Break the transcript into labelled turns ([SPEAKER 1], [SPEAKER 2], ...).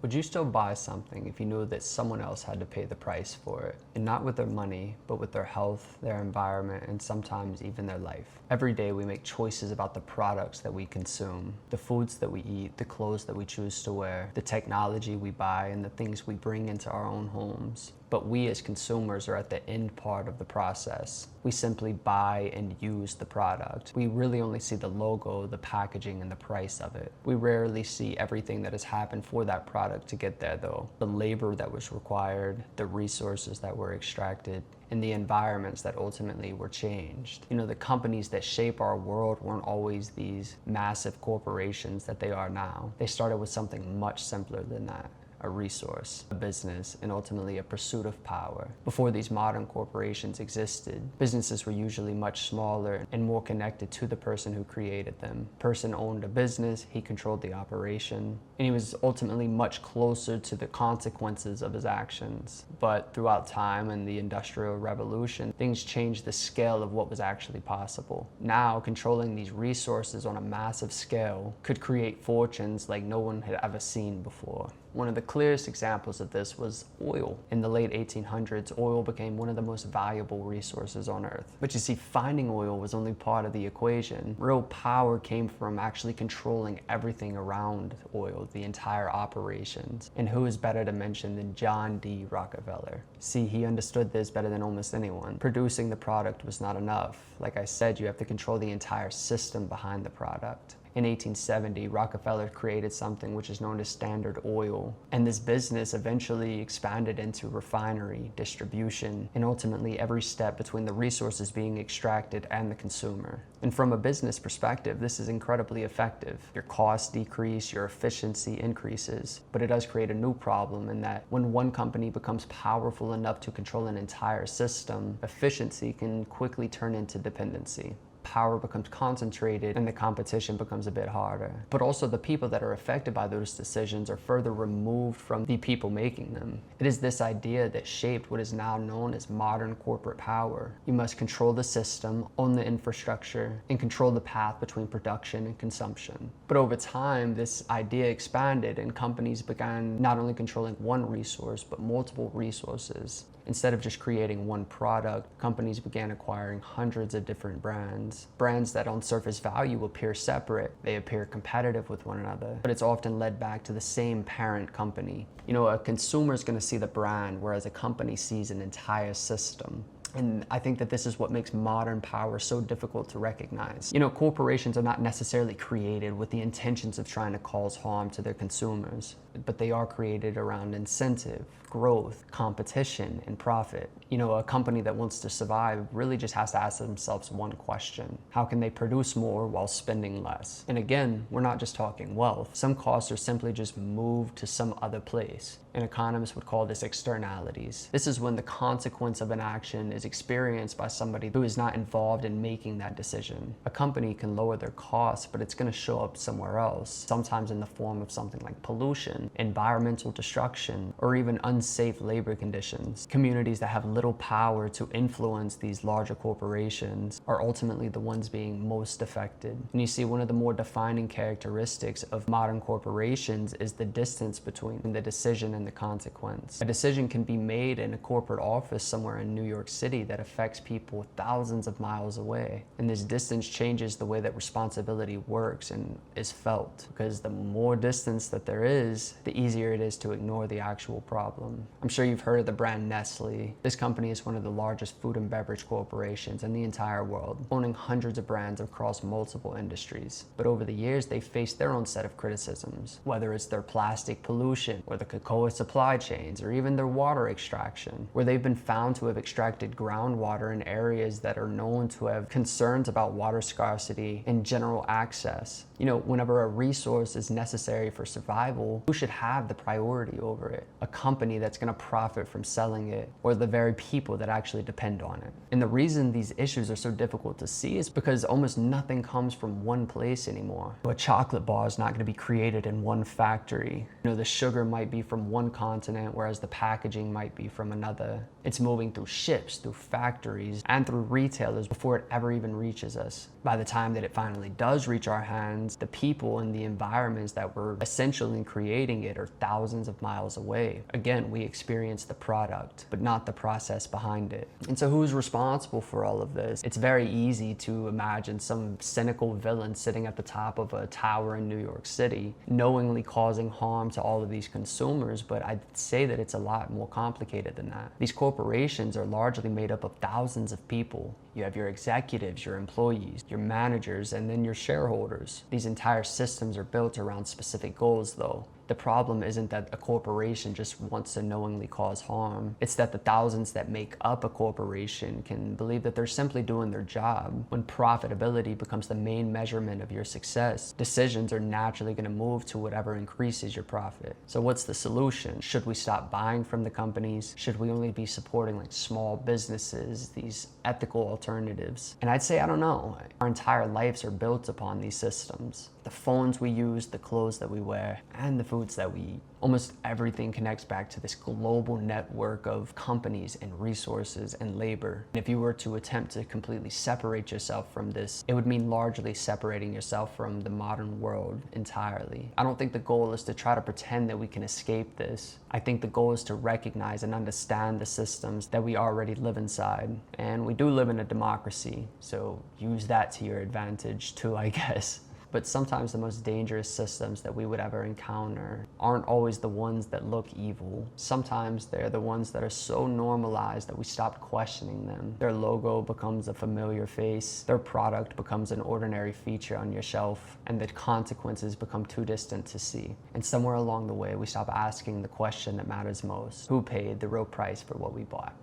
[SPEAKER 1] Would you still buy something if you knew that someone else had to pay the price for it? And not with their money, but with their health, their environment, and sometimes even their life. Every day we make choices about the products that we consume, the foods that we eat, the clothes that we choose to wear, the technology we buy, and the things we bring into our own homes. But we as consumers are at the end part of the process. We simply buy and use the product. We really only see the logo, the packaging, and the price of it. We rarely see everything that has happened for that product to get there though. The labor that was required, the resources that were extracted, and the environments that ultimately were changed. You know, the companies that shape our world weren't always these massive corporations that they are now. They started with something much simpler than that. A resource, a business, and ultimately a pursuit of power. Before these modern corporations existed, businesses were usually much smaller and more connected to the person who created them. The person owned a business, he controlled the operation, and he was ultimately much closer to the consequences of his actions. But throughout time and the Industrial Revolution, things changed the scale of what was actually possible. Now, controlling these resources on a massive scale could create fortunes like no one had ever seen before. One of the clearest examples of this was oil. In the late 1800s, oil became one of the most valuable resources on Earth. But you see, finding oil was only part of the equation. Real power came from actually controlling everything around oil, the entire operations. And who is better to mention than John D. Rockefeller? See, he understood this better than almost anyone. Producing the product was not enough. Like I said, you have to control the entire system behind the product. In 1870, Rockefeller created something which is known as Standard Oil, and this business eventually expanded into refinery, distribution, and ultimately every step between the resources being extracted and the consumer. And from a business perspective, this is incredibly effective. Your costs decrease, your efficiency increases, but it does create a new problem in that when one company becomes powerful enough to control an entire system, efficiency can quickly turn into dependency. Power becomes concentrated and the competition becomes a bit harder. But also the people that are affected by those decisions are further removed from the people making them. It is this idea that shaped what is now known as modern corporate power. You must control the system, own the infrastructure, and control the path between production and consumption. But over time, this idea expanded and companies began not only controlling one resource, but multiple resources. Instead of just creating one product, companies began acquiring hundreds of different brands. Brands that on surface value appear separate, they appear competitive with one another, but it's often led back to the same parent company. You know, a consumer is going to see the brand, whereas a company sees an entire system. And I think that this is what makes modern power so difficult to recognize. You know, corporations are not necessarily created with the intentions of trying to cause harm to their consumers, but they are created around incentive, growth, competition, and profit. You know, a company that wants to survive really just has to ask themselves one question: how can they produce more while spending less? And again, we're not just talking wealth. Some costs are simply just moved to some other place. And economists would call this externalities. This is when the consequence of an action is experienced by somebody who is not involved in making that decision. A company can lower their costs, but it's going to show up somewhere else, sometimes in the form of something like pollution, environmental destruction, or even unsafe labor conditions. Communities that have little power to influence these larger corporations are ultimately the ones being most affected. And you see, one of the more defining characteristics of modern corporations is the distance between the decision and the consequence. A decision can be made in a corporate office somewhere in New York City that affects people thousands of miles away. And this distance changes the way that responsibility works and is felt, because the more distance that there is, the easier it is to ignore the actual problem. I'm sure you've heard of the brand Nestle. This company is one of the largest food and beverage corporations in the entire world, owning hundreds of brands across multiple industries. But over the years, they've faced their own set of criticisms, whether it's their plastic pollution or the cocoa supply chains, or even their water extraction, where they've been found to have extracted groundwater in areas that are known to have concerns about water scarcity and general access. You know, whenever a resource is necessary for survival, who should have the priority over it? A company that's going to profit from selling it, or the very people that actually depend on it? And the reason these issues are so difficult to see is because almost nothing comes from one place anymore. A chocolate bar is not going to be created in one factory. You know, the sugar might be from one continent, whereas the packaging might be from another. It's moving through ships, through through factories and through retailers before it ever even reaches us. By the time that it finally does reach our hands, the people and the environments that were essential in creating it are thousands of miles away. Again, we experience the product, but not the process behind it. And so who's responsible for all of this? It's very easy to imagine some cynical villain sitting at the top of a tower in New York City, knowingly causing harm to all of these consumers, but I'd say that it's a lot more complicated than that. These corporations are largely made up of thousands of people. You have your executives, your employees, your managers, and then your shareholders. These entire systems are built around specific goals, though. The problem isn't that a corporation just wants to knowingly cause harm. It's that the thousands that make up a corporation can believe that they're simply doing their job. When profitability becomes the main measurement of your success, decisions are naturally going to move to whatever increases your profit. So what's the solution? Should we stop buying from the companies? Should we only be supporting like small businesses, these ethical alternatives? And I'd say, I don't know. Our entire lives are built upon these systems. The phones we use, the clothes that we wear, and the foods that we eat. Almost everything connects back to this global network of companies and resources and labor. And if you were to attempt to completely separate yourself from this, it would mean largely separating yourself from the modern world entirely. I don't think the goal is to try to pretend that we can escape this. I think the goal is to recognize and understand the systems that we already live inside. And we do live in a democracy, so use that to your advantage too, I guess. But sometimes the most dangerous systems that we would ever encounter aren't always the ones that look evil. Sometimes they're the ones that are so normalized that we stop questioning them. Their logo becomes a familiar face, their product becomes an ordinary feature on your shelf, and the consequences become too distant to see. And somewhere along the way, we stop asking the question that matters most: who paid the real price for what we bought?